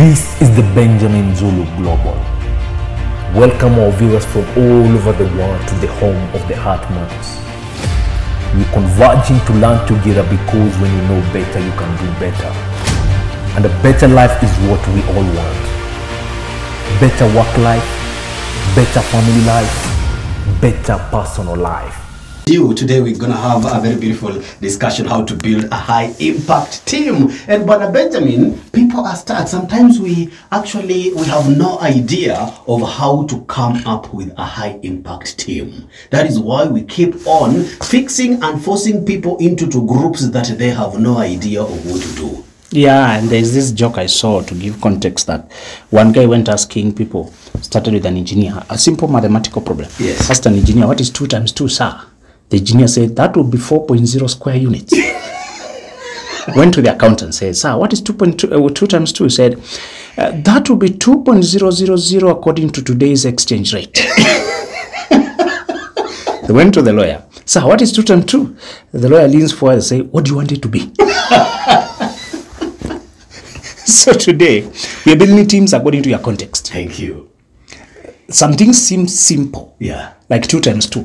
This is the Benjamin Zulu Global. Welcome our viewers from all over the world to the home of the Heart Matters. We're converging to learn together because when you know better, you can do better. And a better life is what we all want. Better work life, better family life, better personal life. Today we're going to have a very beautiful discussion how to build a high impact team. And Brother Benjamin, people are stuck. Sometimes we have no idea of how to come up with a high impact team. That is why we keep on fixing and forcing people into groups that they have no idea of what to do. Yeah, and there's this joke I saw to give context that one guy went asking people, started with an engineer, a simple mathematical problem. Yes. Asked an engineer, what is 2 times 2, sir? The engineer said, that would be 4.0 square units. Went to the accountant, said, sir, what is 2 times 2? He said, that would be 2.000 according to today's exchange rate. They went to the lawyer. Sir, what is 2 times 2? The lawyer leans forward and says, what do you want it to be? So today, we are building teams according to your context. Thank you. Some things seem simple. Yeah. Like 2 times 2.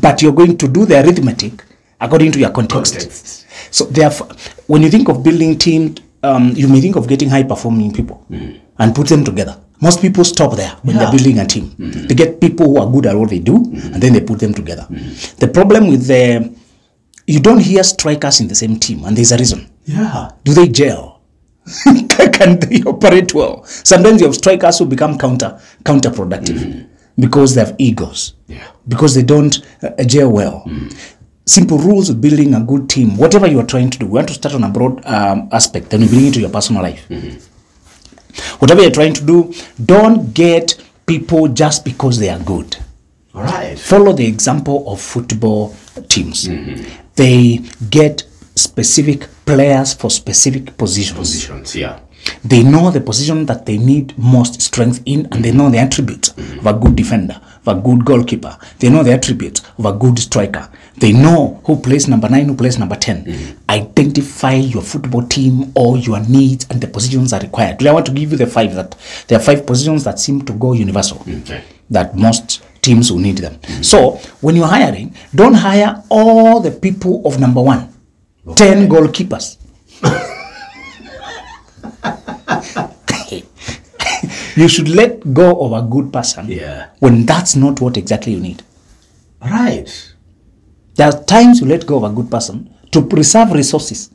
But you're going to do the arithmetic according to your context. So therefore, when you think of building team, you may think of getting high-performing people and put them together. Most people stop there when they're building a team. They get people who are good at what they do, and then they put them together. The problem with you don't hear strikers in the same team, and there's a reason. Yeah. Do they gel? Can they operate well? Sometimes you have strikers who become counterproductive because they have egos, because they don't gel well. Simple rules of building a good team. Whatever you are trying to do, we want to start on a broad aspect, then we bring it to your personal life. Whatever you're trying to do, don't get people just because they are good. All right. Follow the example of football teams. They get specific players for specific positions. Yeah. They know the position that they need most strength in, and they know the attributes of a good defender, of a good goalkeeper. They know the attributes of a good striker. They know who plays number 9, who plays number 10. Identify your football team, all your needs, and the positions are required. Today I want to give you the 5 that there are 5 positions that seem to go universal. That most teams will need them. So when you're hiring, don't hire all the people of number 1. 10 goalkeepers. You should let go of a good person when that's not what exactly you need. Right. There are times you let go of a good person to preserve resources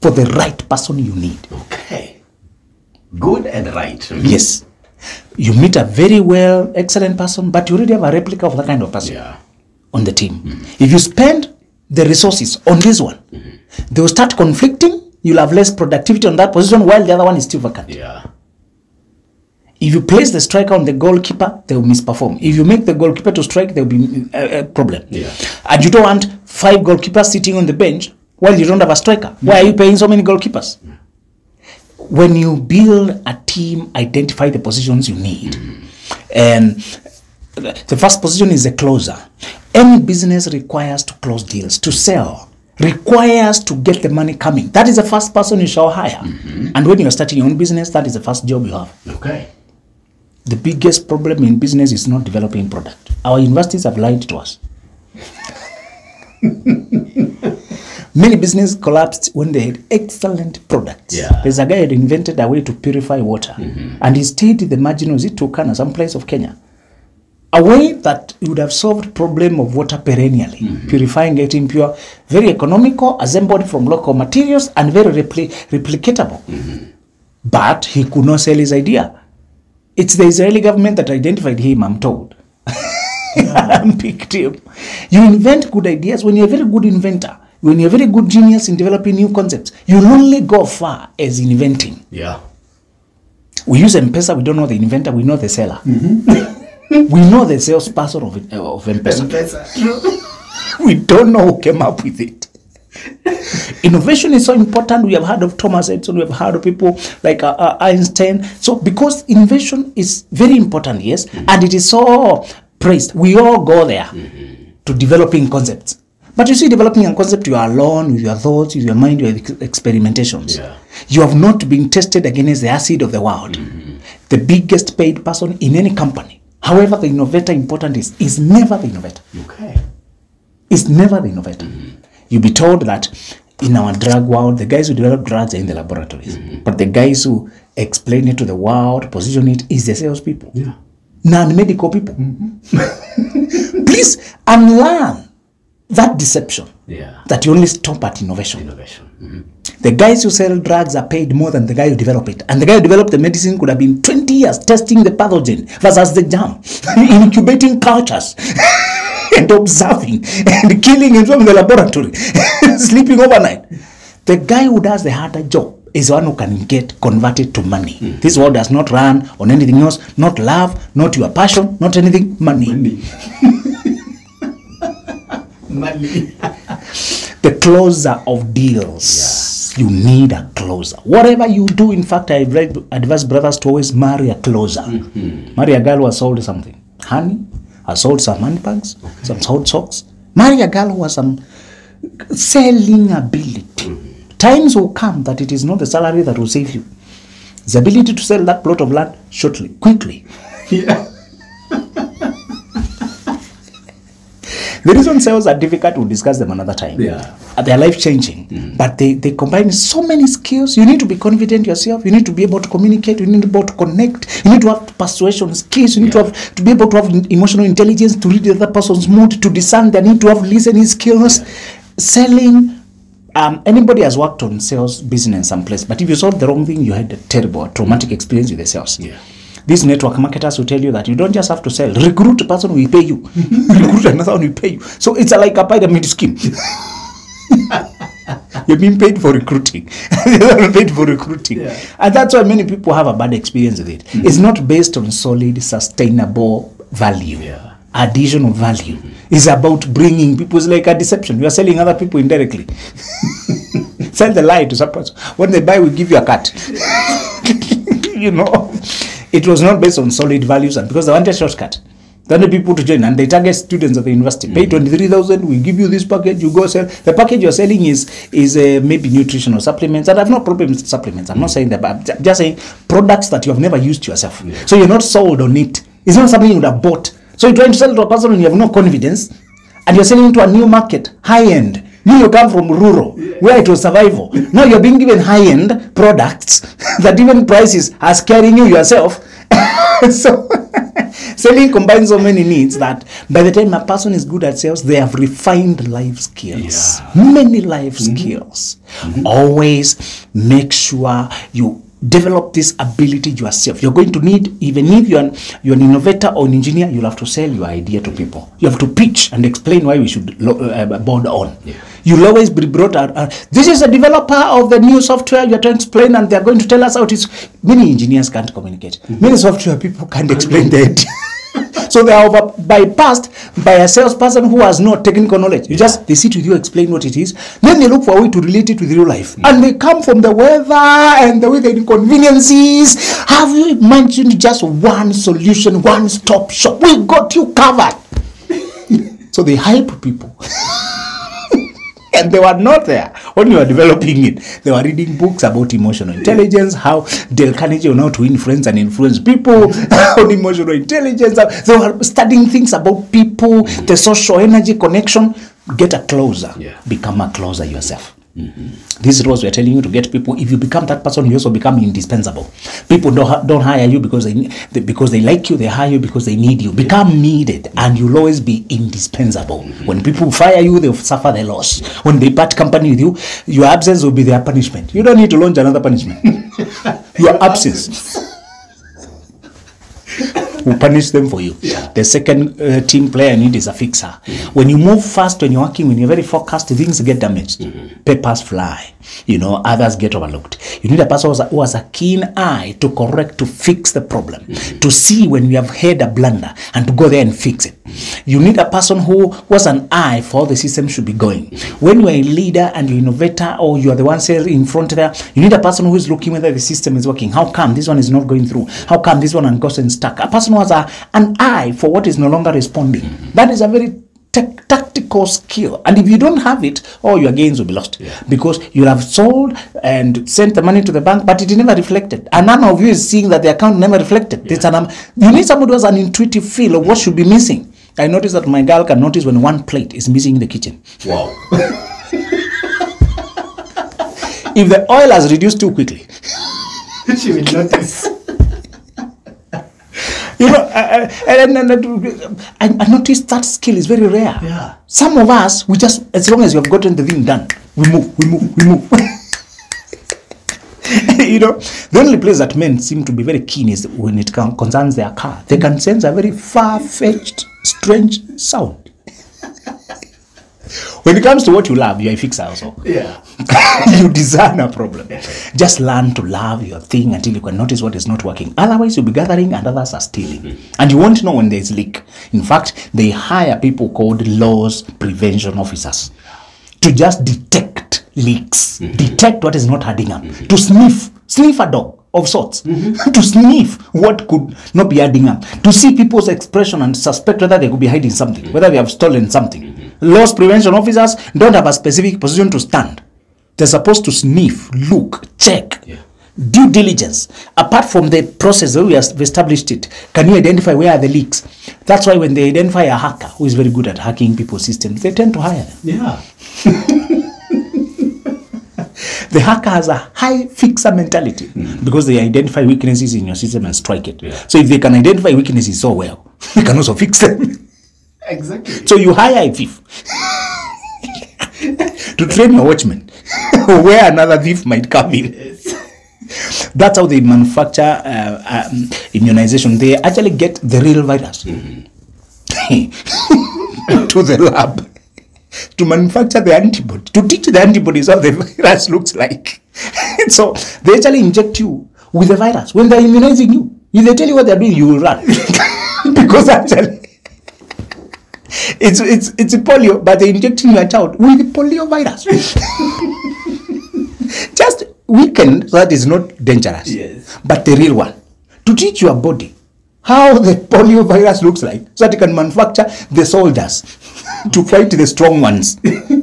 for the right person you need. Okay. Good and right. Yes. You meet a very excellent person, but you already have a replica of that kind of person on the team. If you spend the resources on this one, they will start conflicting. You'll have less productivity on that position while the other one is still vacant. If you place the striker on the goalkeeper, they will misperform. If you make the goalkeeper to strike, there will be a problem. And you don't want 5 goalkeepers sitting on the bench while you don't have a striker. Why are you paying so many goalkeepers? When you build a team, identify the positions you need. And the first position is a closer. Any business requires to close deals, to sell, requires to get the money coming. That is the first person you shall hire. And when you are starting your own business, that is the first job you have. Okay. The biggest problem in business is not developing product. Our universities have lied to us. Many businesses collapsed when they had excellent products. There's a guy who invented a way to purify water. And he stayed in the margin of Turkana, some place of Kenya. A way that would have solved problem of water perennially, purifying it impure, very economical, assembled from local materials, and very replicatable. But he could not sell his idea. It's the Israeli government that identified him, I'm told. And picked him. You invent good ideas. When you're a very good inventor, when you're a very good genius in developing new concepts, you'll only go far as inventing. We use M-Pesa, we don't know the inventor, we know the seller. We know the salesperson of M-Pesa. We don't know who came up with it. Innovation is so important. We have heard of Thomas Edison. We have heard of people like Einstein. So because innovation is very important, yes, and it is so praised, we all go there to developing concepts. But you see, developing a concept, you are alone with your thoughts, with your mind, your experimentations. You have not been tested against the acid of the world. The biggest paid person in any company, however the innovator important is never the innovator. Okay. It's never the innovator. You'll be told that in our drug world, the guys who develop drugs are in the laboratories. But the guys who explain it to the world, position it, is the salespeople. Yeah. Non-medical people. Please unlearn that deception. Yeah. That you only stop at innovation. Innovation. The guys who sell drugs are paid more than the guy who developed it. And the guy who developed the medicine could have been 20 years testing the pathogen versus the germ, incubating cultures and observing and killing himself in the laboratory, sleeping overnight. The guy who does the harder job is one who can get converted to money. This world does not run on anything else, not love, not your passion, not anything, money. Money. The closer of deals. You need a closer. Whatever you do, in fact, I advise brothers to always marry a closer. Marry a girl who has sold something. Honey, has sold some money bags, some sold socks. Marry a girl who has some selling ability. Times will come that it is not the salary that will save you. It's the ability to sell that plot of land shortly, quickly. Yeah. The reason sales are difficult, we'll discuss them another time. Yeah. They are life-changing. But they combine so many skills. You need to be confident yourself. You need to be able to communicate. You need to be able to connect. You need to have persuasion skills. You need to be able to have emotional intelligence to read the other person's mood, to discern. They need to have listening skills. Selling. Anybody has worked on sales business someplace, but if you sold the wrong thing, you had a terrible, traumatic experience with the sales. Yeah. These network marketers will tell you that you don't just have to sell. Recruit a person who will pay you. Recruit another one who will pay you. So it's like a pyramid scheme. You're being paid for recruiting. You're paid for recruiting. Yeah. And that's why many people have a bad experience with it. It's not based on solid, sustainable value. Yeah. Additional value. It's about bringing people. It's like a deception. You are selling other people indirectly. Sell the lie to some person. When they buy, we give you a cut. You know. It was not based on solid values, and because they wanted a shortcut. They wanted people to join, and they target students at the university. Pay 23,000, we give you this package, you go sell. The package you're selling is maybe nutritional supplements, and I have no problem with supplements. I'm not saying that, but I'm just saying products that you have never used yourself. So you're not sold on it. It's not something you would have bought. So you're trying to sell to a person and you have no confidence, and you're selling to a new market, high-end. You come from rural, where it was survival. Now you're being given high-end products that even prices are scaring you yourself. So selling combines so many needs that by the time a person is good at sales, they have refined life skills. Many life skills. Always make sure you develop this ability yourself. You're going to need, even if you're an innovator or an engineer, you'll have to sell your idea to people. You have to pitch and explain why we should board on. You'll always be brought out. This is a developer of the new software. You're trying to explain, and they're going to tell us how it is. Many engineers can't communicate. Many software people can't explain the idea. So they are bypassed by a salesperson who has no technical knowledge. They sit with you, explain what it is. Then they look for a way to relate it with real life. And they come from the weather and the weather inconveniences. Have you imagined just one solution, one-stop shop? We got you covered. So they hype people. And they were not there when you were developing it. They were reading books about emotional intelligence, how Dale Carnegie knew how to influence people on emotional intelligence. They were studying things about people, the social energy connection. Get a closer. Become a closer yourself. This is what we're telling you to get people. If you become that person, you also become indispensable. People don't hire you because they like you. They hire you because they need you. Become needed, and you'll always be indispensable. When people fire you, they'll suffer their loss. When they part company with you, your absence will be their punishment. You don't need to launch another punishment. Your absence will punish them for you. The second team player you need is a fixer. When you move fast, when you're working, when you're very focused, things get damaged. Papers fly. Others get overlooked. You need a person who has a keen eye to correct, to fix the problem, to see when you have had a blunder and to go there and fix it. You need a person who has an eye for how the system should be going. When you're a leader and you're an innovator, or you are the one sales in front there, you need a person who is looking whether the system is working. How come this one is not going through? How come this one has gotten stuck? A person who has an eye for what is no longer responding. That is a very tactical skill. And if you don't have it, all your gains will be lost. Because you'll have sold and sent the money to the bank, but it never reflected. And none of you is seeing that the account never reflected. You need somebody who has an intuitive feel of what should be missing. I noticed that my girl can notice when one plate is missing in the kitchen. Wow. If the oil has reduced too quickly, she will notice. You know, I noticed that skill is very rare. Yeah. Some of us, we just, as long as you have gotten the thing done, we move. You know, the only place that men seem to be very keen is when it concerns their car. They can sense a very far-fetched, strange sound. When it comes to what you love, you're a fixer also. Yeah. You design a problem. Just learn to love your thing until you can notice what is not working. Otherwise, you'll be gathering and others are stealing. And you won't know when there's leak. In fact, they hire people called loss prevention officers to just detect leaks, detect what is not adding up, to sniff a dog of sorts, to sniff what could not be adding up, to see people's expression and suspect whether they could be hiding something, whether they have stolen something. Loss prevention officers don't have a specific position to stand. They're supposed to sniff, look, check. Due diligence. Apart from the process where we have established it, can you identify where are the leaks? That's why when they identify a hacker who is very good at hacking people's systems, they tend to hire them. Yeah. The hacker has a high fixer mentality because they identify weaknesses in your system and strike it. So if they can identify weaknesses so well, they can also fix them. Exactly. So you hire a thief to train your watchman where another thief might come in. That's how they manufacture immunization. They actually get the real virus to the lab to manufacture the antibody, to teach the antibodies how the virus looks like. So they actually inject you with the virus. When they're immunizing you, if they tell you what they're doing, you will run. Because actually it's a polio, but they're injecting your child with the polio virus. Just weakened so that is not dangerous. Yes. But the real one. To teach your body how the polio virus looks like so that it can manufacture the soldiers to fight the strong ones.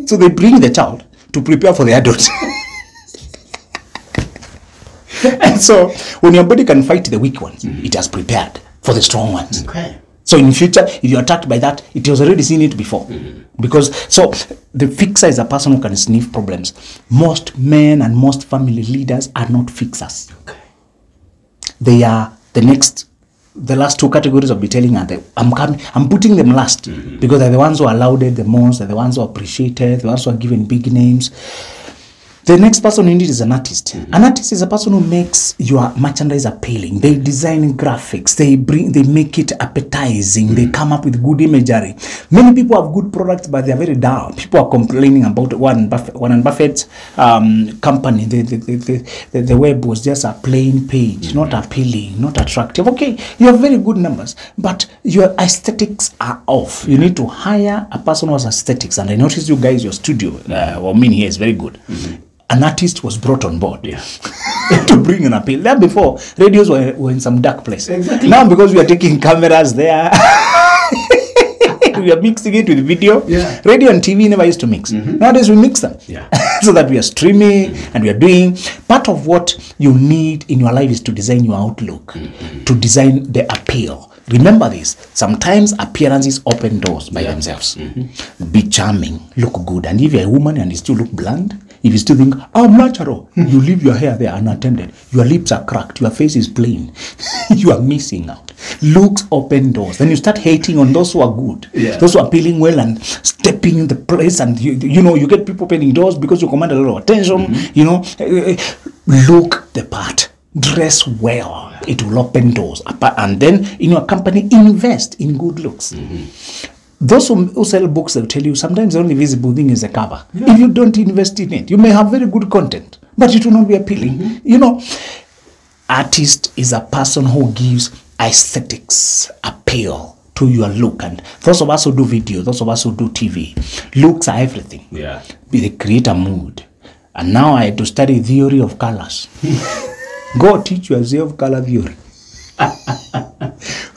So they bring the child to prepare for the adult. And so when your body can fight the weak ones, it has prepared for the strong ones. Okay. So in future, if you're attacked by that, it has already seen it before. Because, so the fixer is a person who can sniff problems. Most men and most family leaders are not fixers. Okay. They are the last two categories I'll be telling are I'm putting them last because they're the ones who are lauded the most, they're the ones who are appreciated, the ones who are given big names. The next person you need is an artist. An artist is a person who makes your merchandise appealing. They design graphics. They make it appetizing. They come up with good imagery. Many people have good products, but they are very dull. People are complaining about Warren Buffett's company. The web was just a plain page, not appealing, not attractive. Okay, you have very good numbers, but your aesthetics are off. You need to hire a person who has aesthetics. And I noticed you guys, your studio, here is very good. An artist was brought on board to bring an appeal. There before, radios were in some dark place. Exactly. Now, because we are taking cameras there, we are mixing it with video. Yeah. Radio and TV never used to mix. Nowadays, we mix them. Yeah. So that we are streaming and we are doing. Part of what you need in your life is to design your outlook, to design the appeal. Remember this, sometimes appearances open doors by themselves. Be charming, look good. And if you're a woman and you still look bland, if you still think, I'm natural, you leave your hair there unattended, your lips are cracked, your face is plain, you are missing out. Looks open doors. Then you start hating on those who are good, those who are appealing well and stepping in the place, and you get people opening doors because you command a lot of attention. Look the part. Dress well, it will open doors. And then in your company, invest in good looks. Those who sell books, they'll tell you sometimes the only visible thing is the cover. If you don't invest in it, you may have very good content, but it will not be appealing. Artist is a person who gives aesthetics, appeal to your look. And those of us who do video, those of us who do TV, looks are everything. They create a mood. And now I had to study theory of colors. Go teach yourself color theory.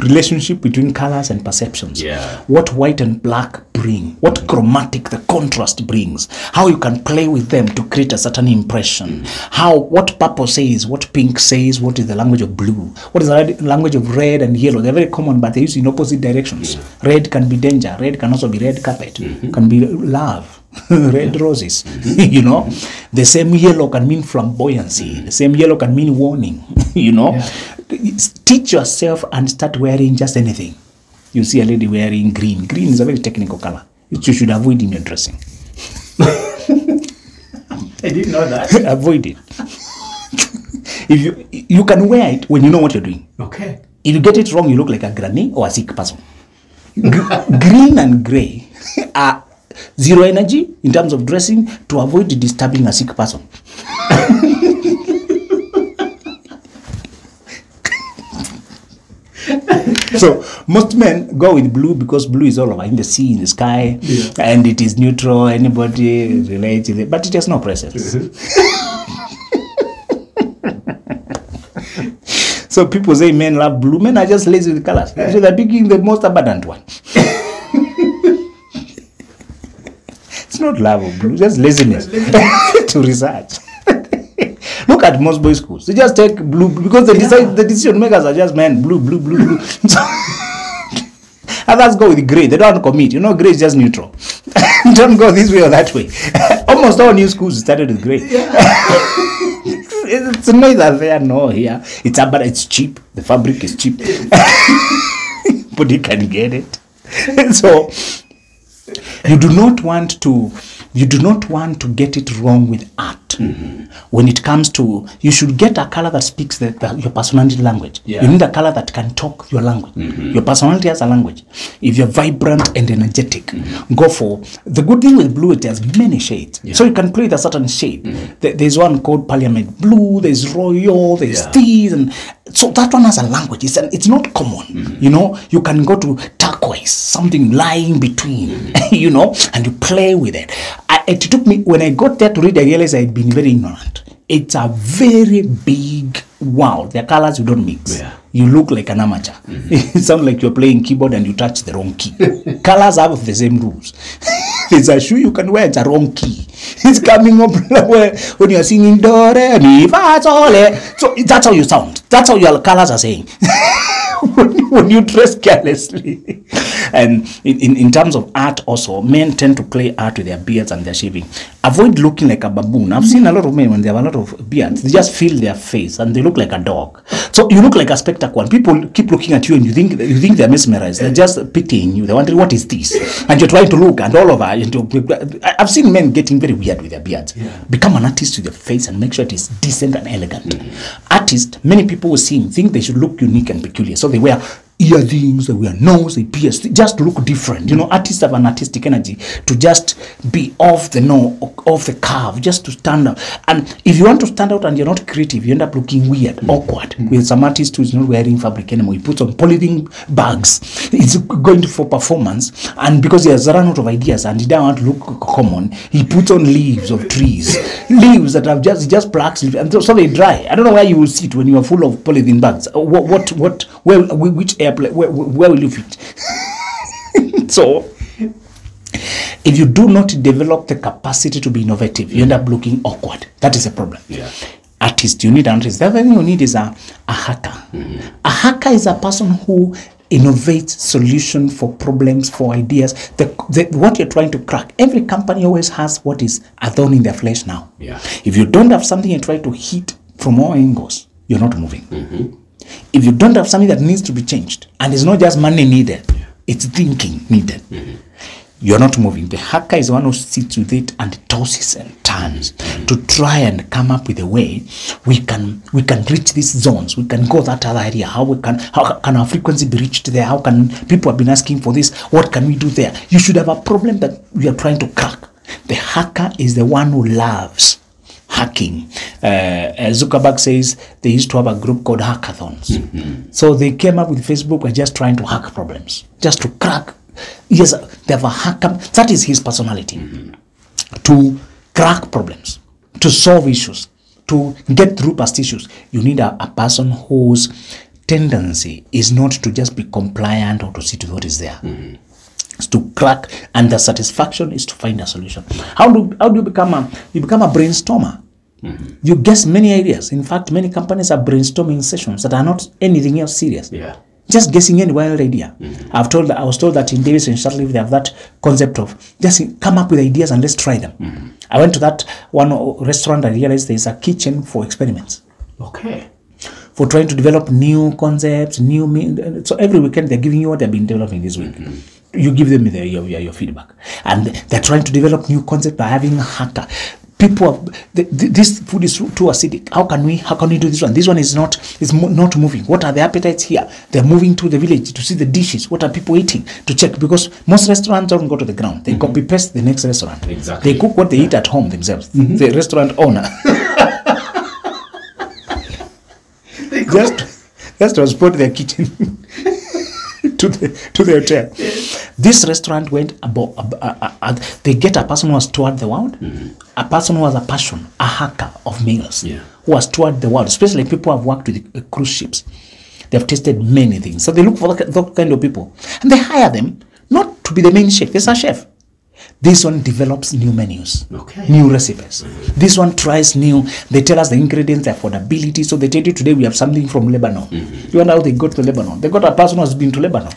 relationship between colors and perceptions. Yeah. What white and black bring, what chromatic the contrast brings, how you can play with them to create a certain impression, how what purple says, what pink says, what is the language of blue, what is the language of red and yellow. They're very common, but they're used in opposite directions. Red can be danger, red can also be red carpet, can be love. Red roses, you know. The same yellow can mean flamboyancy. The same yellow can mean warning, you know. Yeah. Teach yourself and start wearing just anything. You see a lady wearing green. Green is a very technical color. You should avoid in your dressing. I didn't know that. Avoid it. If you can wear it when you know what you're doing. Okay. If you get it wrong, you look like a granny or a sick person. Green and grey are zero energy in terms of dressing to avoid disturbing a sick person. So most men go with blue because blue is all over in the sea, in the sky, and it is neutral. Anybody relates to it, but it has no presence. So people say men love blue. Men are just lazy with colors. So they're picking the most abundant one. It's not love of blue, just laziness to research. Look at most boys' schools. They just take blue because they decide the decision makers are just men. Blue. So, others go with grey. They don't commit. You know, grey is just neutral. Don't go this way or that way. Almost all new schools started with grey. It's neither there nor here. But it's cheap. The fabric is cheap. But you can get it. So you do not want to get it wrong with art. When it comes to, you should get a color that speaks your personality language. You need a color that can talk your language. Your personality has a language. If you're vibrant and energetic, go for, the good thing with blue, it has many shades. So you can play with a certain shade. There's one called Parliament Blue, there's Royal, there's Tees, and so that one has a language. It's not common. You know, you can go to turquoise, something lying between, you know, and you play with it. It took me, when I got there to read, I realized I'd been very ignorant. It's a very big world. The colors you don't mix. You look like an amateur. It sounds like you're playing keyboard and you touch the wrong key. Colors have the same rules. There's a shoe you can wear, it's a wrong key. It's coming up when you're singing do, re, mi, fa, sol, le. So that's how you sound. That's how your colors are saying. When you dress carelessly. And in terms of art also, men tend to play art with their beards and their shaving. Avoid looking like a baboon. I've seen a lot of men when they have a lot of beards, they just fill their face and they look like a dog. So you look like a spectacle and people keep looking at you and you think they're mesmerized. They're just pitying you. They're wondering, what is this? And you're trying to look and all over. I've seen men getting very weird with their beards. Become an artist with your face and make sure it is decent and elegant. Artists, many people who sing think they should look unique and peculiar. So they wear earrings, they wear nose, they pierce, just to look different. You know, artists have an artistic energy to just be off the off the curve, just to stand out. And if you want to stand out and you're not creative, you end up looking weird, awkward. With some artist who's not wearing fabric anymore, he puts on polythene bags. It's going for performance, and because he has run out of ideas and he doesn't want to look common, he puts on leaves of trees, leaves that have just plucks, and so they dry. I don't know where you will sit when you are full of polythene bags. Which airplane? Where will you fit? So, if you do not develop the capacity to be innovative, you end up looking awkward. That is a problem. Artist, you need an artist. The other thing you need is a hacker. A hacker is a person who innovates solution for problems, for ideas. What you're trying to crack. Every company always has what is a thorn in their flesh now. If you don't have something you try to hit from all angles, you're not moving. If you don't have something that needs to be changed, and it's not just money needed, it's thinking needed, you're not moving. The hacker is the one who sits with it and tosses and turns to try and come up with a way we can reach these zones. We can go that other area. How can our frequency be reached there? How can people have been asking for this? What can we do there? You should have a problem that we are trying to crack. The hacker is the one who loves hacking. Zuckerberg says they used to have a group called hackathons. So they came up with Facebook by just trying to hack problems, just to crack. Yes, they have a hacker. That is his personality. To crack problems, to solve issues, to get through past issues. You need a person whose tendency is not to just be compliant or to see to what is there. It's to crack, and the satisfaction is to find a solution. How do you become a brainstormer? You guess many ideas. In fact, many companies are brainstorming sessions that are not anything else serious. Yeah. Just guessing any wild idea. I was told that in Davis and Shortleaf they have that concept of just come up with ideas and let's try them. I went to that one restaurant. I realized there's a kitchen for experiments. Okay. For trying to develop new concepts, so every weekend they're giving you what they've been developing this week. You give them your feedback, and they're trying to develop new concepts by having a hacker. People, this food is too acidic. How can we do this one? This one is not moving. What are the appetites here? They're moving to the village to see the dishes. What are people eating? To check, because most restaurants don't go to the ground. They copy paste the next restaurant. Exactly. They cook what they eat at home themselves. The restaurant owner. just transport their kitchen to the hotel. This restaurant went they get a person who has toured the world, a person who has a passion, a hacker of meals, who has toured the world, especially people who have worked with cruise ships. They've tasted many things. So they look for those kind of people. And they hire them not to be the main chef. There's a chef. This one develops new menus, new recipes. This one tries new. They tell us the ingredients, the affordability. So they tell you today we have something from Lebanon. You wonder how they got to Lebanon. They got a person who has been to Lebanon.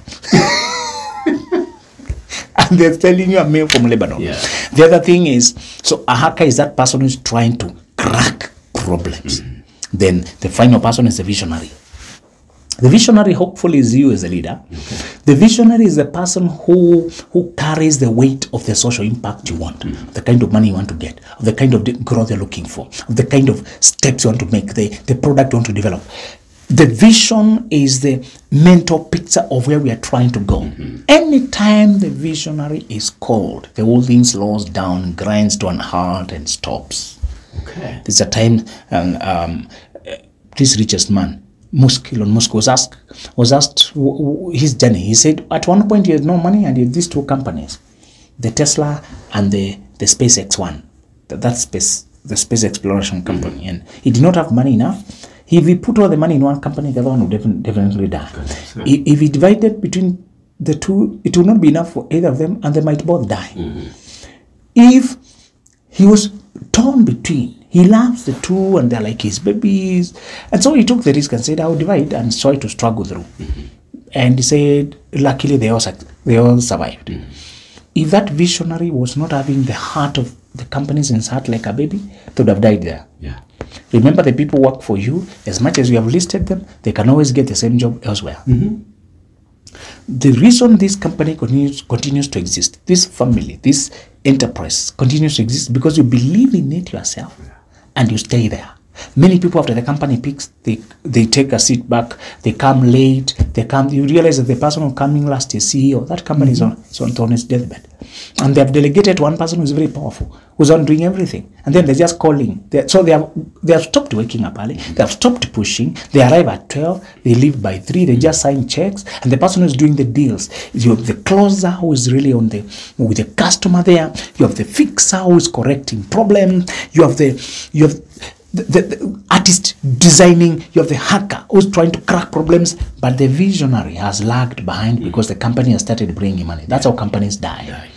And they're telling you a meal from Lebanon. Yeah. The other thing is, so a hacker is that person who's trying to crack problems. Then the final person is the visionary. The visionary hopefully is you as a leader. The visionary is the person who carries the weight of the social impact you want, the kind of money you want to get, of the kind of growth you're looking for, of the kind of steps you want to make, the product you want to develop. The vision is the mental picture of where we are trying to go. Anytime the visionary is called, the whole thing slows down, grinds to an halt, and stops. Okay. There's a time this richest man, Elon Musk was asked his journey. He said at one point he had no money, and he had these two companies, the Tesla and the SpaceX one, the space exploration company, and he did not have money enough. If he put all the money in one company, the other one would definitely die. If he divided between the two, it would not be enough for either of them, and they might both die. If he was torn between, he loves the two and they're like his babies, and so he took the risk and said, I will divide and try to struggle through. And he said, luckily they all survived. If that visionary was not having the heart of the companies in his heart like a baby, they would have died there. Yeah. Remember, the people work for you. As much as you have listed them, they can always get the same job elsewhere. The reason this company continues to exist, this family, this enterprise continues to exist, because you believe in it yourself and you stay there. Many people, after the company peaks, they take a seat back, they come late, you realize that the person who coming last is CEO, that company is on its deathbed. And they have delegated to one person who's very powerful, who's on doing everything. And then they're just calling. So they have stopped waking up early, they have stopped pushing, they arrive at 12, they leave by 3, they just sign checks, and the person who's doing the deals, you have the closer who is really with the customer there, you have the fixer who is correcting problems, you have the artist designing, you have the hacker who's trying to crack problems, but the visionary has lagged behind because the company has started bringing money. That's how companies die.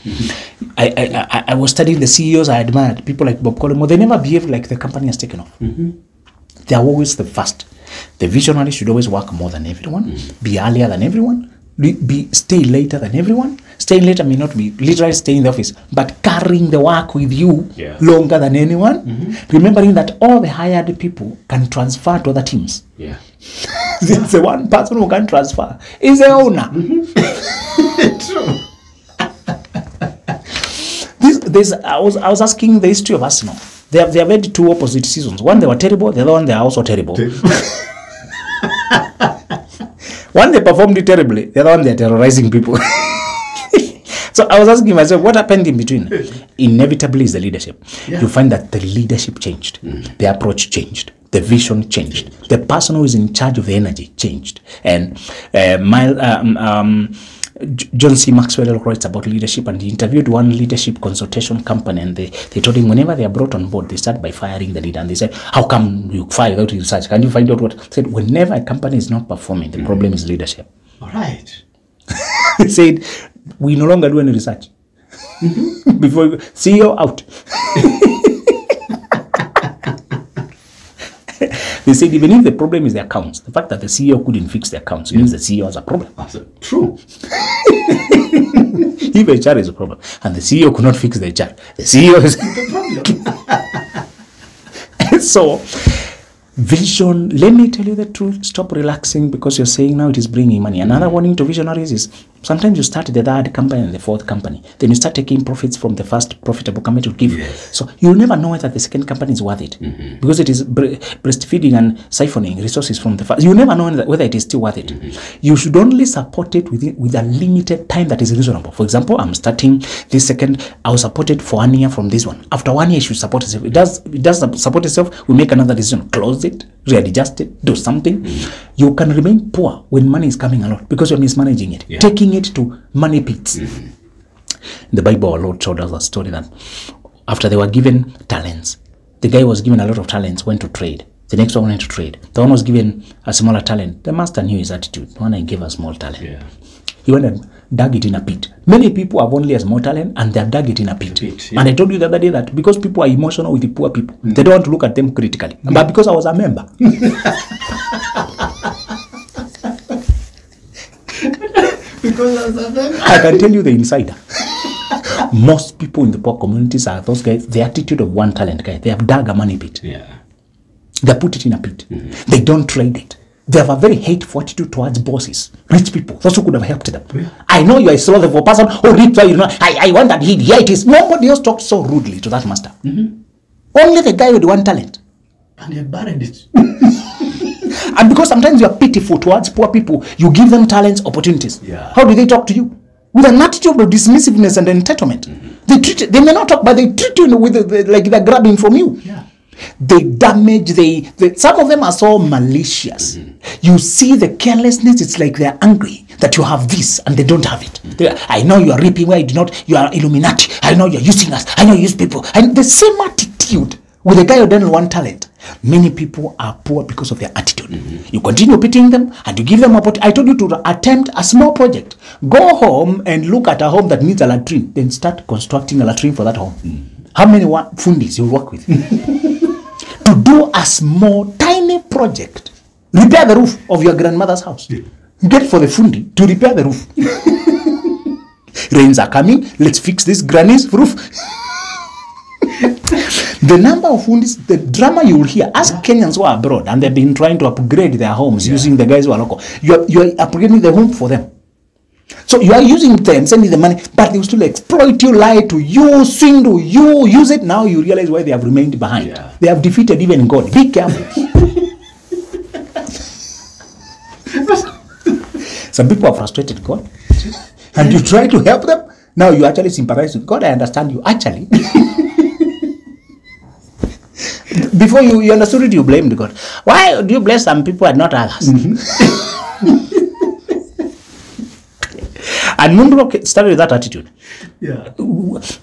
I was studying the CEOs I admired, people like Bob Collymore. They never behaved like the company has taken off. They are always the first. The visionary should always work more than everyone, be earlier than everyone, stay later than everyone. Staying later may not be literally staying in the office, but carrying the work with you longer than anyone. Remembering that all the hired people can transfer to other teams. There's the one person who can transfer is the owner. True. I was asking the history of Arsenal. They have had two opposite seasons. One they were terrible, the other one they are also terrible. One they performed terribly, the other one they are terrorizing people. So I was asking myself, what happened in between? Inevitably is the leadership. You find that the leadership changed, the approach changed, the vision changed, the person who is in charge of the energy changed. And John C. Maxwell writes about leadership, and he interviewed one leadership consultation company, and they told him whenever they are brought on board, they start by firing the leader. And they said, how come you fire without research? Can you find out what? He said, whenever a company is not performing, the problem is leadership. All right. They said, we no longer do any research. Before you, CEO out. They said even if the problem is the accounts, the fact that the CEO couldn't fix the accounts means the CEO has a problem. True. If HR is a problem and the CEO could not fix the HR, the CEO is the problem. So, vision, let me tell you the truth, stop relaxing because you're saying now it is bringing money. Another warning to visionaries is sometimes you start the third company and the fourth company. Then you start taking profits from the first profitable company to give. Yes. So you'll never know whether the second company is worth it because it is breastfeeding and siphoning resources from the first. You never know whether it is still worth it. You should only support it with a limited time that is reasonable. For example, I'm starting this second, I will support it for 1 year from this one. After 1 year, it should support itself. It does support itself. We make another decision, close it, readjust it, do something. You can remain poor when money is coming a lot because you're mismanaging it, taking it to money pits. In the Bible, our Lord showed us a story that after they were given talents, the guy was given a lot of talents, went to trade. The next one went to trade. The one was given a smaller talent. The master knew his attitude. The one I gave a small talent. He went and dug it in a pit. Many people have only a small talent and they have dug it in a pit. And I told you the other day that because people are emotional with the poor people, they don't want to look at them critically. But because I was a member. Because I was a member. I can tell you the insider. Most people in the poor communities are those guys, the attitude of one talent guy. They have dug a money pit. They put it in a pit. They don't trade it. They have a very hateful attitude towards bosses, rich people, those who could have helped them. I know you are a slothful person who rich, you know, I want that heed. Here it is. Nobody else talked so rudely to that master. Only the guy with one talent. And they buried it. And because sometimes you are pitiful towards poor people, you give them talents, opportunities. How do they talk to you? With an attitude of dismissiveness and entitlement. They may not talk, but they treat you with like they're grabbing from you. They damage, some of them are so malicious. You see the carelessness, it's like they're angry that you have this and they don't have it. I know you are reaping where you do not, you are Illuminati. I know you're using us. I know you use people. And the same attitude with the guy who done one talent. Many people are poor because of their attitude. You continue pitying them and you give them opportunity. I told you to attempt a small project. Go home and look at a home that needs a latrine. Then start constructing a latrine for that home. How many fundis you work with? To do a small, tiny project. Repair the roof of your grandmother's house. Get for the fundi to repair the roof. Rains are coming. Let's fix this granny's roof. The number of fundis, the drama you will hear. Ask Kenyans who are abroad and they've been trying to upgrade their homes using the guys who are local. You are upgrading the home for them. So you are using them, sending the money, but they will still exploit you, lie to you, swindle you, use it. Now you realize why they have remained behind. They have defeated even God. Be careful. Some people are frustrated God. And you try to help them. Now you actually sympathize with God. I understand you. Actually. Before you understood it, you blamed God. Why do you bless some people and not others? And Munro started with that attitude.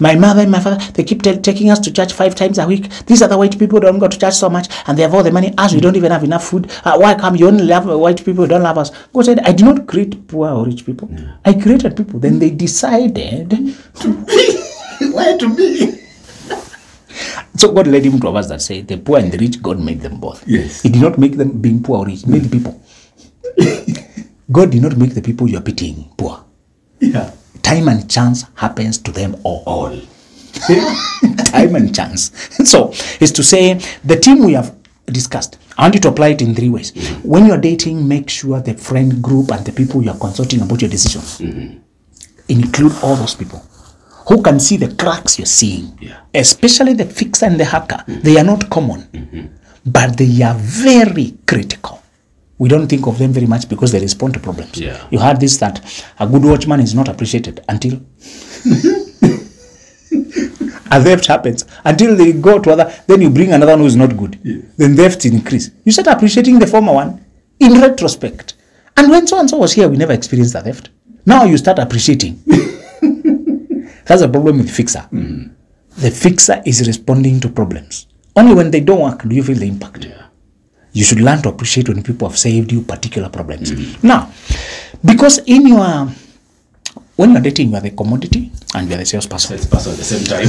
My mother and my father, they keep taking us to church 5 times a week. These are the white people who don't go to church so much and they have all the money. Us, we don't even have enough food. Why come you only love white people who don't love us? God said, I did not create poor or rich people. I created people. Then they decided why to be. So God led him to a verse that say, the poor and the rich, God made them both. He did not make them being poor or rich. He made the people. God did not make the people you are pitying poor. Time and chance happens to them all. Time and chance. So, is to say, the team we have discussed, I want you to apply it in 3 ways. When you're dating, make sure the friend group and the people you are consulting about your decisions include all those people who can see the cracks you're seeing. Especially the fixer and the hacker. They are not common, but they are very critical. We don't think of them very much because they respond to problems. You heard this, that a good watchman is not appreciated until a theft happens. Until they go to other, then you bring another one who is not good. Then thefts increase. You start appreciating the former one in retrospect. And when so-and-so was here, we never experienced a theft. Now you start appreciating. That's the problem with fixer. The fixer is responding to problems. Only when they don't work do you feel the impact. You should learn to appreciate when people have saved you particular problems. Now, because when you're dating, you are the commodity and you are the salesperson. At the same time.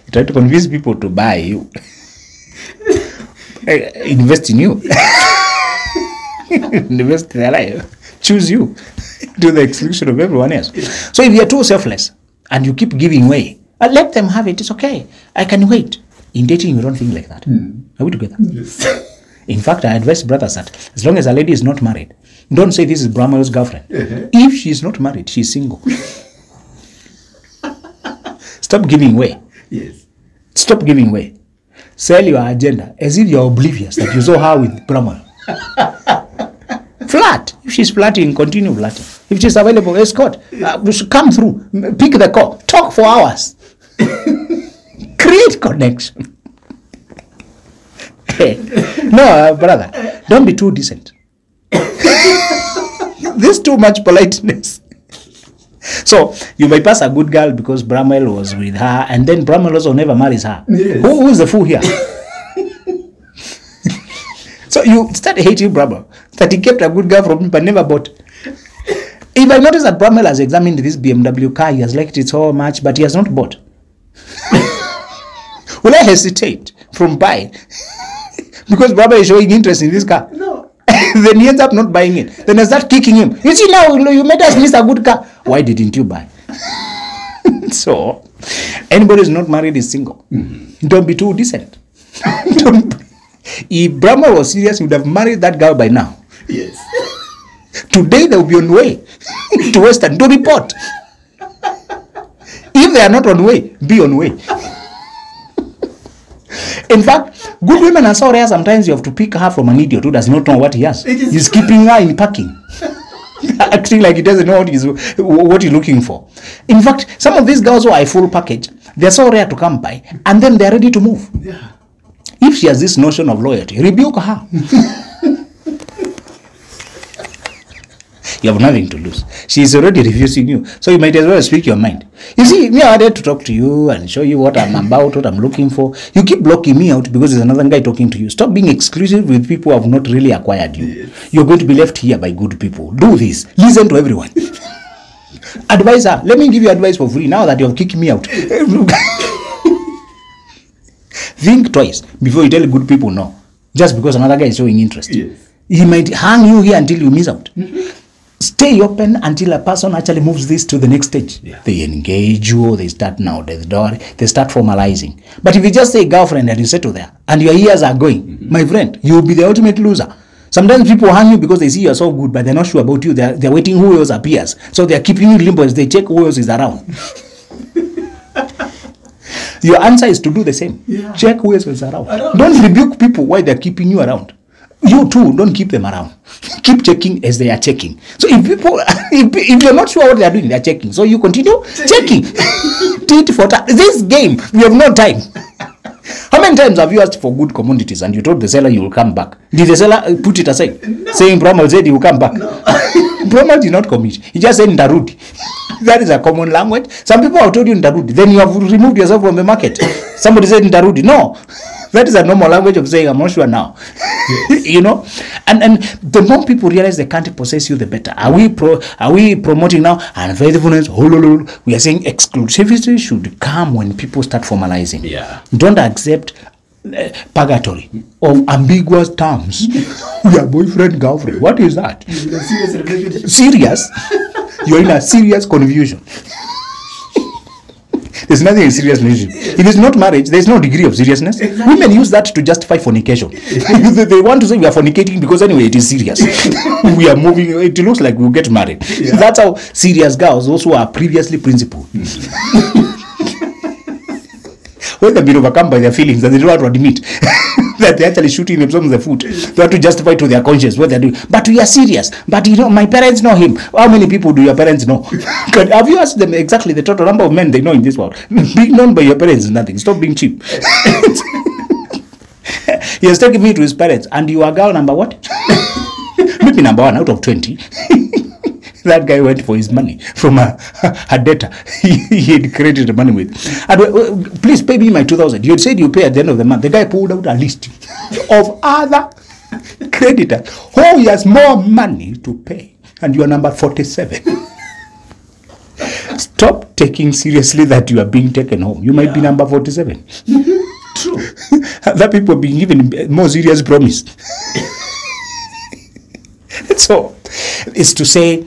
You try to convince people to buy you. Invest in you. Invest in their life. Choose you to the exclusion of everyone else. So if you're too selfless and you keep giving way, let them have it. It's okay. I can wait. In dating, you don't think like that. Are we together? Yes. In fact, I advise brothers that as long as a lady is not married, don't say this is Brahma's girlfriend. If she's not married, she's single. Stop giving way. Yes. Stop giving way. Sell your agenda as if you're oblivious that you saw her with Brahma. Flat. If she's flirting, continue flirting. If she's available, escort. Come through. Pick the call. Talk for hours. Create connection. No, brother. Don't be too decent. There's too much politeness. So you bypass a good girl because Bramwell was with her, and then Bramwell also never marries her. Yes. Who's the fool here? So you start hating Bramwell that he kept a good girl from him but never bought. If I notice that Bramwell has examined this BMW car, he has liked it so much, but he has not bought. Will I hesitate from buying? Because Bramwell is showing interest in this car. No. Then he ends up not buying it. Then I start kicking him. You see now, you made us miss a good car. Why didn't you buy? So, anybody who's not married is single. Don't be too decent. If Brahma was serious, he would have married that girl by now. Yes. Today they will be on way to Western to report. If they are not on way, be on way. In fact, good women are so rare, sometimes you have to pick her from an idiot who does not know what he has. He's keeping her in packing. Acting like he doesn't know what he's looking for. In fact, some of these girls who are a full package, they're so rare to come by, and then they're ready to move. Yeah. If she has this notion of loyalty, rebuke her. You have nothing to lose. She is already refusing you, so you might as well speak your mind. You see, me, I wanted to talk to you and show you what I'm about, what I'm looking for. You keep blocking me out because there's another guy talking to you. Stop being exclusive with people who have not really acquired you. Yes. You're going to be left here by good people. Do this. Listen to everyone. Advise her. Let me give you advice for free now that you're kicking me out. Think twice before you tell good people no. Just because another guy is showing interest. Yes. He might hang you here until you miss out. Stay open until a person actually moves this to the next stage. Yeah. They engage you, they start now, they start formalizing. But if you just say girlfriend and you settle there, and your years are going, my friend, you will be the ultimate loser. Sometimes people hang you because they see you're so good, but they're not sure about you. They're waiting who else appears. So they're keeping you in limbo as they check who else is around. Your answer is to do the same. Yeah. Check who else is around. Don't rebuke people while they're keeping you around. You too, don't keep them around. Keep checking as they are checking. So if people, if you're not sure what they are doing, they are checking. So you continue checking. Tit for tat. This game, we have no time. How many times have you asked for good commodities and you told the seller you will come back? Did the seller put it aside? No. Saying Brahma said he will come back. No. Brahma did not commit. He just said Ndarudi. That is a common language. Some people have told you Ndarudi. Then you have removed yourself from the market. Somebody said Ndarudi. No. That is a normal language of saying I'm not sure now. Yes. You know? And the more people realize they can't possess you, the better. Are we promoting now unfaithfulness? We are saying exclusivity should come when people start formalizing. Yeah. Don't accept purgatory of ambiguous terms. We are boyfriend, girlfriend. What is that? Serious relationship. Serious? You're in a serious confusion. There's nothing in serious relationship. If it's not marriage, there's no degree of seriousness. Exactly. Women use that to justify fornication. They want to say we are fornicating because anyway it is serious. We are moving, it looks like we'll get married. Yeah. That's how serious girls, those who are previously principled. When they've been overcome by their feelings that they don't want to admit that they're actually shooting themselves in the foot. They have to justify to their conscience what they're doing. But we are serious. But you know, my parents know him. How many people do your parents know? Have you asked them exactly the total number of men they know in this world? Being known by your parents is nothing. Stop being cheap. He has taken me to his parents. And you are girl number what? Maybe number 1 out of 20. That guy went for his money from a debtor he had credited money with. And please pay me my 2,000. You had said you pay at the end of the month. The guy pulled out a list of other creditors who he has more money to pay. And you are number 47. Stop taking seriously that you are being taken home. You might be number 47. True. Other people have been given more serious promise. So, it's to say,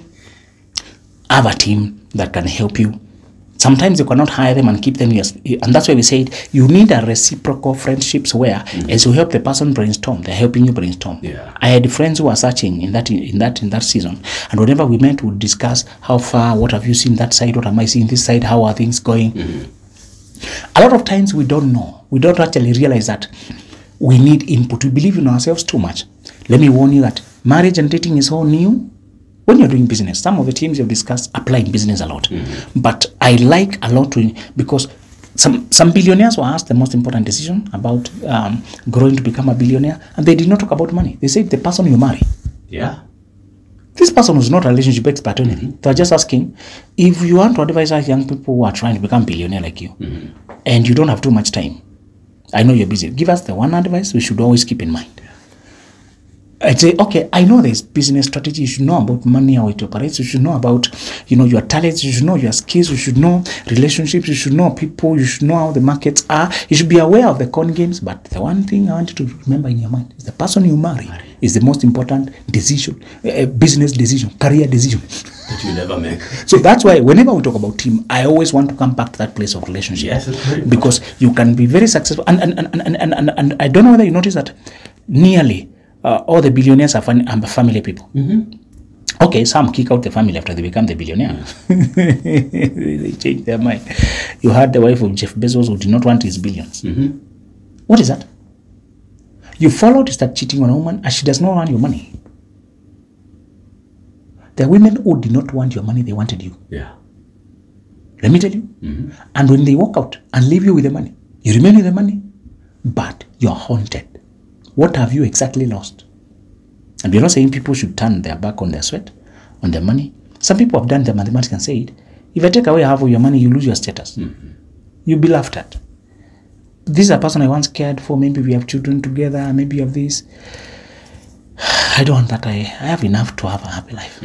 have a team that can help you. Sometimes you cannot hire them and keep them, and that's why we said you need a reciprocal friendships where, as you help the person brainstorm, they're helping you brainstorm. Yeah. I had friends who were searching in that season, and whenever we met, we'd discuss how far, what have you seen that side, what am I seeing this side, how are things going. A lot of times we don't know. We don't actually realize that we need input. We believe in ourselves too much. Let me warn you that marriage and dating is all new. When you're doing business, some of the teams you've discussed apply in business a lot. But I like a lot because some billionaires were asked the most important decision about growing to become a billionaire, and they did not talk about money. They said the person you marry. Yeah. This person was not a relationship expert or anything. They were just asking, if you want to advise our young people who are trying to become billionaire like you, and you don't have too much time, I know you're busy, give us the one advice we should always keep in mind. I'd say, okay, I know there's business strategy. You should know about money, how it operates. You should know about, your talents. You should know your skills. You should know relationships. You should know people. You should know how the markets are. You should be aware of the con games. But the one thing I want you to remember in your mind is the person you marry is the most important decision, business decision, career decision. That you'll ever make. So that's why whenever we talk about team, I always want to come back to that place of relationship. Yes, that's very because you can be very successful. And I don't know whether you notice that nearly all the billionaires are family people. Okay, some kick out the family after they become the billionaire. They change their mind. You had the wife of Jeff Bezos who did not want his billions. What is that? You followed to start cheating on a woman and she does not want your money. There are women who did not want your money, they wanted you. Yeah. Let me tell you. And when they walk out and leave you with the money, you remain with the money, but you're haunted. What have you exactly lost? And we're not saying people should turn their back on their sweat, on their money. Some people have done the mathematics and said, if I take away half of your money, you lose your status. You'll be laughed at. This is a person I once cared for. Maybe we have children together. Maybe you have this. I don't want that. I have enough to have a happy life.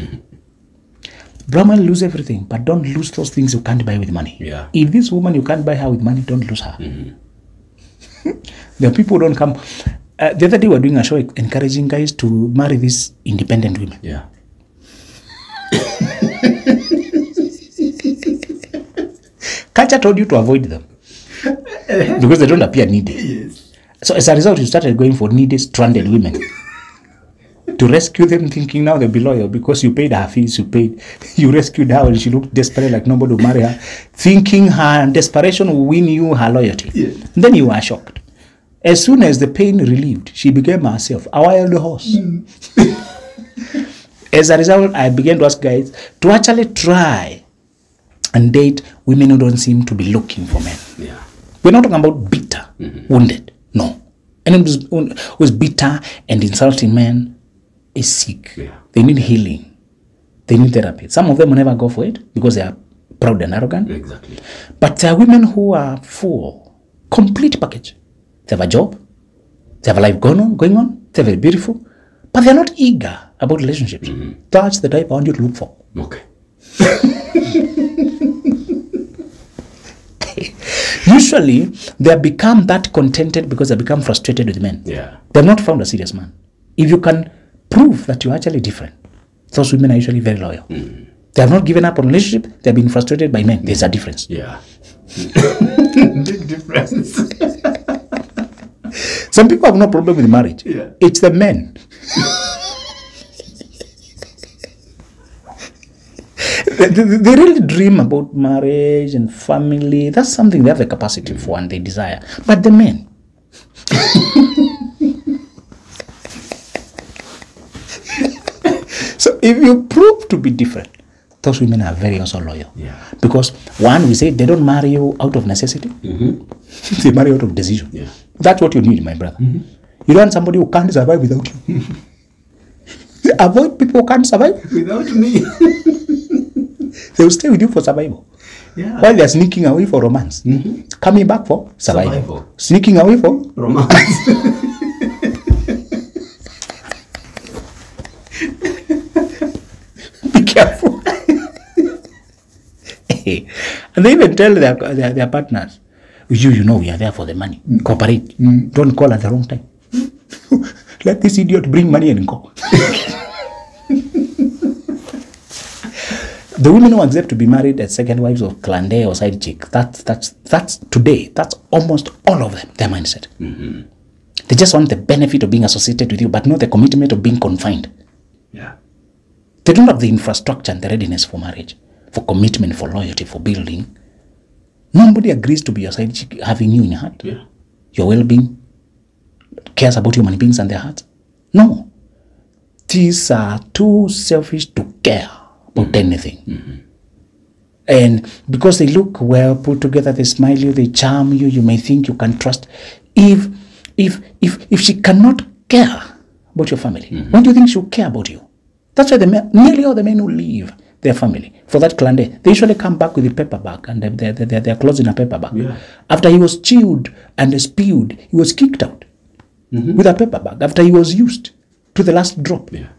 Brahman, lose everything, but don't lose those things you can't buy with money. Yeah. If this woman you can't buy her with money, don't lose her. The people don't come. The other day we were doing a show encouraging guys to marry these independent women. Yeah. Culture told you to avoid them because they don't appear needy. Yes. So as a result, you started going for needy, stranded women to rescue them, thinking now they'll be loyal because you paid her fees, you rescued her and she looked desperate like nobody would marry her, thinking her desperation will win you her loyalty. Yes. Then you are shocked. As soon as the pain relieved, she became herself, a wild horse. As a result, I began to ask guys to actually try and date women who don't seem to be looking for men. Yeah. We're not talking about bitter, wounded. No. Anyone who's bitter and insulting men is sick. Yeah. They need healing. They need therapy. Some of them will never go for it because they are proud and arrogant. Exactly. But there are women who are full, complete package. They have a job. They have a life going on. They're very beautiful. But they're not eager about relationships. That's the type I want you to look for. Okay. Usually, they have become that contented because they become frustrated with men. Yeah. They've not found a serious man. If you can prove that you're actually different, those women are usually very loyal. They have not given up on relationship. They have been frustrated by men. There's a difference. Yeah. Big difference. Some people have no problem with marriage. Yeah. It's the men. They really dream about marriage and family. That's something they have the capacity for and they desire. But the men. So if you prove to be different, those women are very also loyal. Yeah. Because one, we say they don't marry you out of necessity. They marry out of decision. Yeah. That's what you need, my brother. You don't want somebody who can't survive without you. Avoid people who can't survive Without me. They will stay with you for survival. Yeah. While they are sneaking away for romance. Coming back for survival. Sneaking away for Romance. be careful. And they even tell their partners, you know we are there for the money. Cooperate. Don't call at the wrong time. Let this idiot bring money and go. The women who accept to be married as second wives of Clandé or side chick, that's today, that's almost all of them, their mindset. They just want the benefit of being associated with you, but not the commitment of being confined. Yeah. They don't have the infrastructure and the readiness for marriage, for commitment, for loyalty, for building. Nobody agrees to be your side chick having you in your heart. Yeah. Your well-being, cares about human beings and their hearts. No. These are too selfish to care about anything. And because they look well put together, they smile you, they charm you, you may think you can trust. If she cannot care about your family, when do you think she'll care about you? That's why nearly all the men who leave their family for that Clandé, they usually come back with a paper bag and they're clothes in a paper bag. Yeah. After he was chewed and spewed, he was kicked out with a paper bag after he was used to the last drop. Yeah.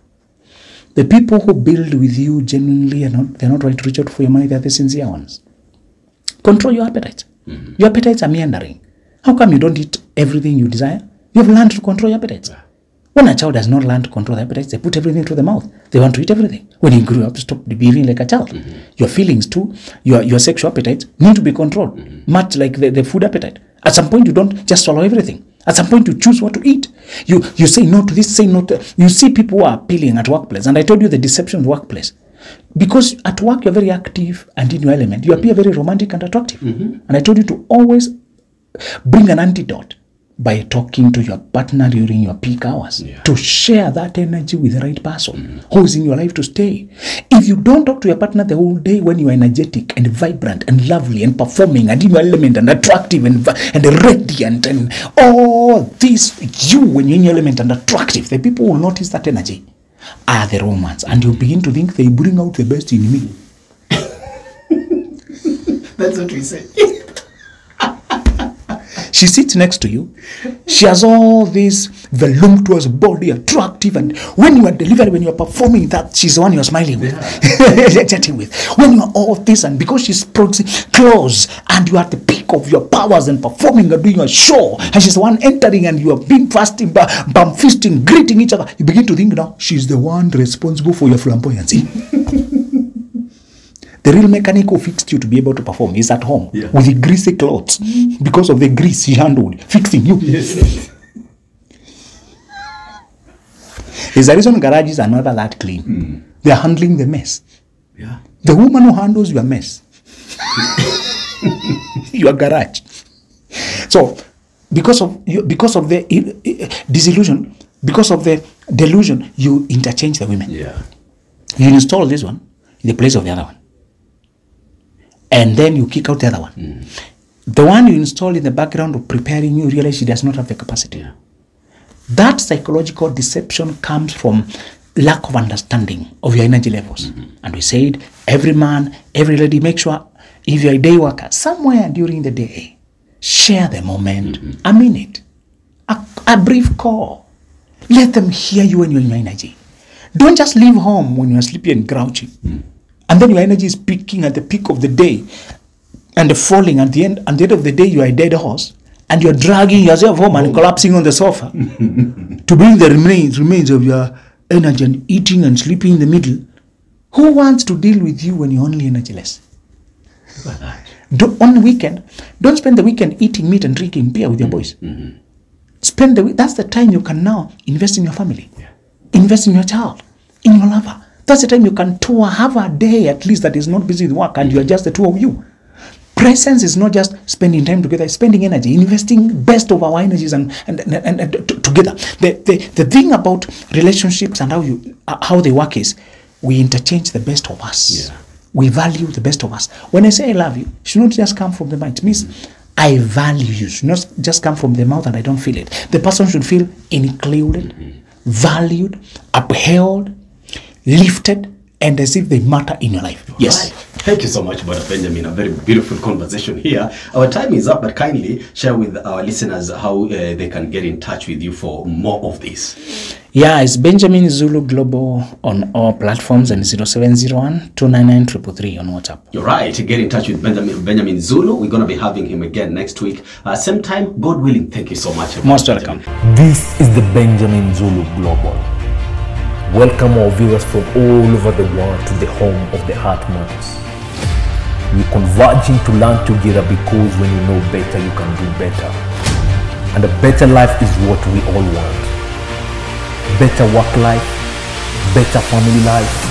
The people who build with you genuinely they're not right to reach out for your money, they're the sincere ones. Control your appetites. Your appetites are meandering. How come you don't eat everything you desire? You have learned to control your appetites. Yeah. When a child does not learn to control their appetites, they put everything through the mouth. They want to eat everything. When you grow up, stop behaving like a child. Your feelings too, your sexual appetites need to be controlled. Much like the food appetite. At some point, you don't just swallow everything. At some point, you choose what to eat. You say no to this, say no to... You see people who are appealing at workplace. And I told you the deception of workplace. Because at work, you're very active and in your element. You appear very romantic and attractive. And I told you to always bring an antidote by talking to your partner during your peak hours. To share that energy with the right person who is in your life to stay. If you don't talk to your partner the whole day when you are energetic and vibrant and lovely and performing and in your element and attractive and radiant and all this, you when you're in your element and attractive, the people who will notice that energy are the wrong ones. And you begin to think they bring out the best in me. That's what we say. She sits next to you. She has all this voluptuous body, attractive, and when you are delivering, when you are performing that, she's the one you are smiling with, chatting with. When you are all this, and because she's close, and you are at the peak of your powers and performing and doing a show, and she's the one entering, and you are being fasting, bum fisting, greeting each other, you begin to think now she's the one responsible for your flamboyancy. The real mechanic who fixed you to be able to perform is at home with the greasy clothes because of the grease he handled fixing you. Yes. There's a reason garages are never that clean. They are handling the mess. Yeah. The woman who handles your mess, your garage. So, because of the disillusion, because of the delusion, you interchange the women. Yeah. You install this one in the place of the other one. And then you kick out the other one. The one you install in the background of preparing you realize she does not have the capacity. Yeah. That psychological deception comes from lack of understanding of your energy levels. And we said, every man, every lady, make sure if you're a day worker, somewhere during the day, share the moment, a minute, a brief call. Let them hear you when you're in your energy. Don't just leave home when you're sleepy and grouchy. And then your energy is peaking at the peak of the day and falling at the end of the day you are a dead horse and you're dragging yourself home and collapsing on the sofa to bring the remains of your energy and eating and sleeping in the middle. Who wants to deal with you when you're only energyless? On the weekend, don't spend the weekend eating meat and drinking beer with your boys. Spend that's the time you can now invest in your family, invest in your child, in your lover. That's the time you can tour, have a day at least that is not busy with work and you are just the two of you. Presence is not just spending time together, it's spending energy, investing best of our energies and together. The thing about relationships and how they work is we interchange the best of us. Yeah. We value the best of us. When I say I love you, it should not just come from the mind. It means I value you. It should not just come from the mouth and I don't feel it. The person should feel included, valued, upheld, lifted, and as if they matter in your life. Yes. Right. Thank you so much, Brother Benjamin. A very beautiful conversation here. Our time is up, but kindly share with our listeners how they can get in touch with you for more of this. Yeah, it's Benjamin Zulu Global on all platforms and 0701 299 333 on WhatsApp. You're right. Get in touch with Benjamin Zulu. We're going to be having him again next week. Same time, God willing. Thank you so much. Most welcome. This is the Benjamin Zulu Global. Welcome our viewers from all over the world to the home of the Heart Matters. We're converging to learn together because when you know better, you can do better. And a better life is what we all want. Better work life, better family life,